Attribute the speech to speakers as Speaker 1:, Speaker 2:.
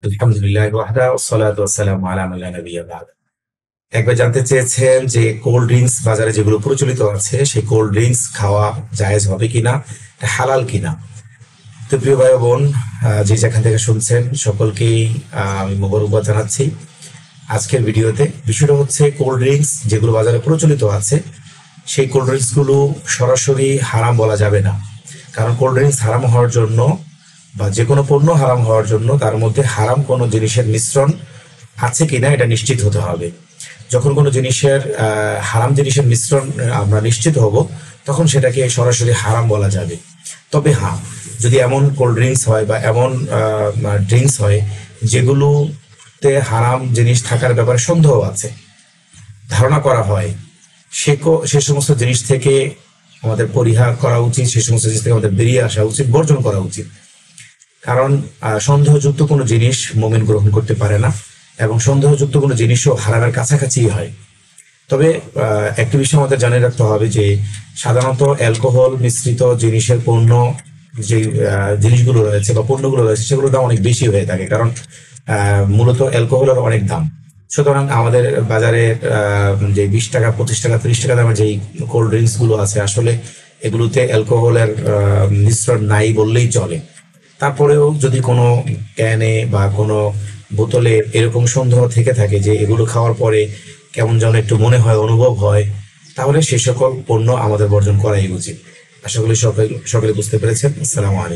Speaker 1: আলহামদুলিল্লাহ ওয়াহদা ওয়াসসালাতু ওয়াসসালামু আলা মান লা নাবিয়্যা বা'দ। একবার জানতে চেয়েছেন যে কোল্ড ড্রিঙ্কস বাজারে যেগুলো প্রচলিত আছে সেই কোল্ড ড্রিঙ্কস খাওয়া জায়েজ হবে কিনা, এটা হালাল কিনা। তো প্রিয় ভাই ও বোন, যে যেখান থেকে শুনছেন সকলকেই আমি মোবারকবাদ জানাচ্ছি। আজকের ভিডিওতে বিষয়টা হচ্ছে কোল্ড ড্রিঙ্কস যেগুলো বাজারে প্রচলিত আছে সেই কোল্ড ড্রিঙ্কস গুলো সরাসরি হারাম বলা যাবে না। কারণ কোল্ড ড্রিঙ্কস হারাম হওয়ার জন্য বা যে কোনো পণ্য হারাম হওয়ার জন্য তার মধ্যে হারাম কোনো জিনিসের মিশ্রণ আছে কিনা এটা নিশ্চিত হতে হবে। যখন কোনো জিনিসের হারাম জিনিসের মিশ্রণ আমরা নিশ্চিত হব তখন সেটাকে সরাসরি হারাম বলা যাবে। তবে হ্যাঁ, যদি এমন কোল্ড ড্রিঙ্কস হয় বা এমন ড্রিঙ্কস হয় যেগুলোতে হারাম জিনিস থাকার ব্যাপারে সন্দেহ আছে, ধারণা করা হয়, সে সমস্ত জিনিস থেকে আমাদের পরিহার করা উচিত, সে সমস্ত জিনিস থেকে আমাদের বেরিয়ে আসা উচিত, বর্জন করা উচিত। কারণ সন্দেহযুক্ত কোনো জিনিস মুমিন গ্রহণ করতে পারে না এবং সন্দেহযুক্ত কোনো জিনিসও হারামের কাছাকাছি হয়। তবে একটি বিষয় আমাদের জানিয়ে রাখতে হবে যে সাধারণত অ্যালকোহল মিশ্রিত জিনিসের পণ্য যে জিনিসগুলো রয়েছে বা পণ্যগুলো রয়েছে সেগুলোর দাম অনেক বেশি হয়ে থাকে, কারণ মূলত অ্যালকোহলের অনেক দাম। সুতরাং আমাদের বাজারে যে 20 টাকা 25 টাকা 30 টাকা দামের যেই কোল্ড ড্রিঙ্কস গুলো আছে আসলে এগুলোতে অ্যালকোহলের মিশ্রণ নাই বললেই চলে। তারপরেও যদি কোনো ক্যানে বা কোনো বোতলে এরকম সন্দেহ থেকে থাকে যে এগুলো খাওয়ার পরে কেমন যেন একটু মনে হয়, অনুভব হয়, তাহলে সে সকল পণ্য আমাদের বর্জন করাই উচিত। আশা করি সকলে বুঝতে পেরেছেন। আসসালামু আলাইকুম।